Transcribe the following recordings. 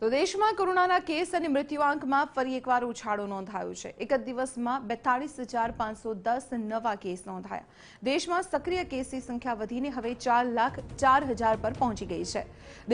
તો દેશમાં કોરોનાના કેસ અને મૃત્યુઆંકમાં ફરી એકવાર ઉછાળો નોંધાયો છે। એક જ દિવસમાં 42,510 નવા કેસ નોંધાયા। દેશમાં સક્રિય કેસની સંખ્યા વધીને હવે 4,04,000 પર પહોંચી ગઈ છે।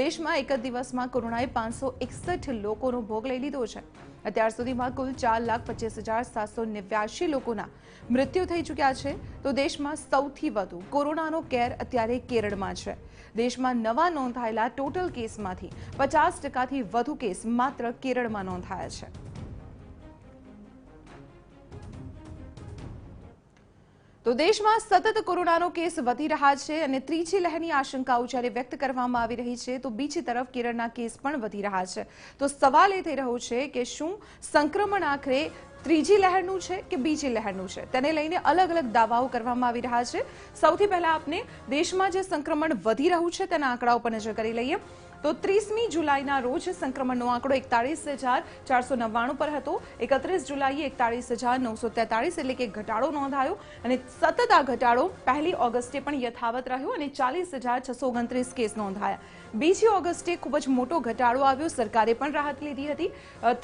દેશમાં એક જ દિવસમાં કોરોનાએ 561 લોકોનો ભોગ લઈ લીધો છે। અત્યાર સુધીમાં કુલ 4,25,789 લોકોના મૃત્યુ થઈ ચૂક્યા છે। તો દેશમાં સૌથી વધુ કોરોનાનો કેર અત્યારે કેરળમાં છે। દેશમાં નવા નોંધાયેલા ટોટલ કેસમાંથી 50%થી વધુ કેસ માત્ર કેરળમાં નોંધાયા છે। તો દેશમાં સતત કોરોનાનો કેસ વધી રહ્યા છે અને ત્રીજી લહેરની આશંકાઓ જ્યારે વ્યક્ત કરવામાં આવી રહી છે તો બીજી તરફ કેરળના કેસ પણ વધી રહ્યા છે। તો સવાલ એ થઈ રહ્યો છે કે શું સંક્રમણ આખરે ત્રીજી લહેરનું છે કે બીજી લહેરનું છે, તેને લઈને અલગ અલગ દાવાઓ કરવામાં આવી રહ્યા છે। સૌથી પહેલા આપણે દેશમાં જે સંક્રમણ વધી રહ્યું છે તેના આંકડાઓ પર નજર કરી લઈએ। તો 30મી જુલાઈના રોજ સંક્રમણનો આંકડો 41,499 પર હતો। 31 જુલાઈએ 41,943 એટલે કે ઘટાડો નોંધાયો અને સતત આ ઘટાડો 1 ઓગસ્ટે પણ યથાવત રહ્યો અને 40,629 કેસ નોંધાયા। બીજી ઓગસ્ટે ખૂબ જ મોટો ઘટાડો આવ્યો, સરકારે પણ રાહત લીધી હતી,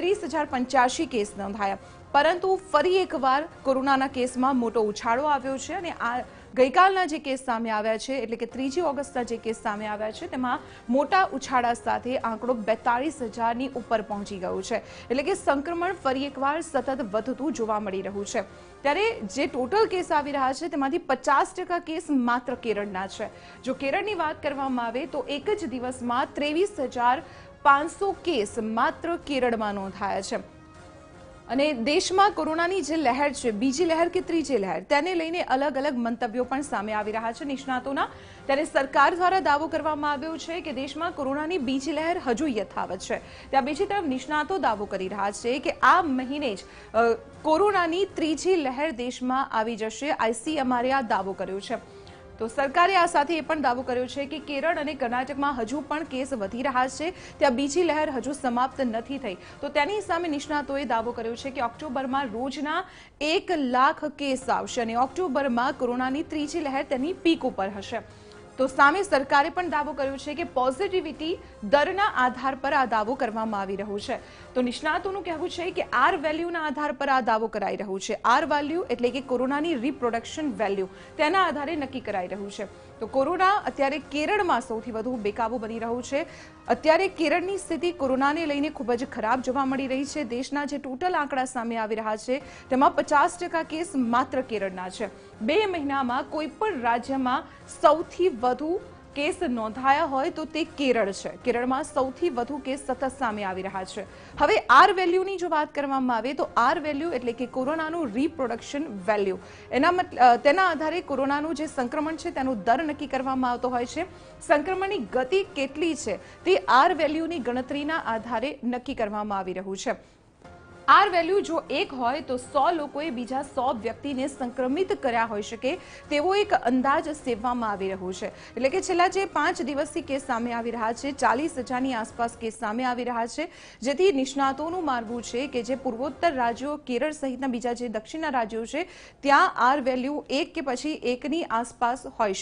30,085 કેસ નોંધાયા। પરંતુ ફરી એકવાર કોરોનાના કેસમાં મોટો ઉછાળો આવ્યો છે અને આ ગઈકાલના જે કેસ સામે આવ્યા છે એટલે કે 3 ઓગસ્ટના જે કેસ સામે આવ્યા છે તેમાં મોટા ઉછાળા સાથે આંકડો 42,000ની ઉપર પહોંચી ગયો છે। એટલે કે સંક્રમણ ફરી એકવાર સતત વધતું જોવા મળી રહ્યું છે। ત્યારે જે ટોટલ કેસ આવી રહ્યા છે તેમાંથી 50% કેસ માત્ર કેરળના છે। જો કેરળની વાત કરવામાં આવે તો એક જ દિવસમાં 23,500 કેસ માત્ર કેરળમાં નોંધાયા છે। અને દેશમાં કોરોનાની જે લહેર છે, બીજી લહેર કે ત્રીજી લહેર, તેને લઈને અલગ અલગ મંતવ્યો પણ સામે આવી રહ્યા છે નિષ્ણાતોના। ત્યારે સરકાર દ્વારા દાવો કરવામાં આવ્યો છે કે દેશમાં કોરોનાની બીજી લહેર હજુ યથાવત છે। ત્યાં બીજી તરફ નિષ્ણાતો દાવો કરી રહ્યા છે કે આ મહિને જ કોરોનાની ત્રીજી લહેર દેશમાં આવી જશે। ICMR આ દાવો કર્યો છે। તો સરકારે આ સાથે એ પણ દાવો કર્યો છે કે કેરળ અને કર્ણાટકમાં હજુ પણ કેસ વધી રહ્યા છે, ત્યાં બીજી લહેર હજુ સમાપ્ત નથી થઈ। તો તેની સામે નિષ્ણાતોએ દાવો કર્યો છે કે ઓક્ટોબરમાં રોજના 1 લાખ કેસ આવશે અને ઓક્ટોબરમાં કોરોનાની ત્રીજી લહેર તેની પીક ઉપર હશે। તો સામે સરકારે પણ દાવો કર્યો છે કે પોઝિટિવિટી દરના આધાર પર આ દાવો કરવામાં આવી રહ્યો છે। તો નિષ્ણાતોનું કહેવું છે કે આર વેલ્યુના આધાર પર આ દાવો કરાઈ રહ્યું છે। આર વેલ્યુ એટલે કે કોરોનાની રિપ્રોડક્શન વેલ્યુ, તેના આધારે નક્કી કરાઈ રહ્યું છે। તો કોરોના અત્યારે કેરળમાં સૌથી વધુ બેકાબુ બની રહ્યું છે। અત્યારે કેરળની સ્થિતિ કોરોનાને લઈને ખૂબ જ ખરાબ જોવા મળી રહી છે। દેશના જે ટોટલ આંકડા સામે આવી રહ્યા છે તેમાં 50% કેસ માત્ર કેરળના છે। 2 મહિનામાં કોઈ પણ રાજ્યમાં સૌથી વધુ કેસ નોંધાયા હોય તો તે કેરળ છે। કેરળમાં સૌથી વધુ કેસ સતત સામે આવી રહ્યા છે। હવે આર વેલ્યુની જો વાત કરવામાં આવે તો આર વેલ્યુ એટલે કે કોરોનાનું રિપ્રોડક્શન વેલ્યુ, તેના આધારે કોરોનાનું જે સંક્રમણ છે તેનો દર નક્કી કરવામાં આવતો હોય છે। સંક્રમણની ગતિ કેટલી છે તે આર વેલ્યુની ગણતરીના આધારે નક્કી કરવામાં આવી રહ્યું છે। આર વેલ્યુ જો 1 હોય તો 100 લોકોએ બીજા 100 વ્યક્તિને સંક્રમિત કર્યા હોઈ શકે તેવો એક અંદાજ સેવવામાં આવી રહ્યો છે। એટલે કે છેલ્લા જે 5 દિવસથી કેસ સામે આવી રહ્યા છે, 40,000ની આસપાસ કેસ સામે આવી રહ્યા છે, જેથી નિષ્ણાતોનું માનવું છે કે જે પૂર્વોત્તર રાજ્યો, કેરળ સહિતના બીજા જે દક્ષિણના રાજ્યો છે ત્યાં આર વેલ્યુ 1 કે પછી 1ની આસપાસ હોઈ શકે।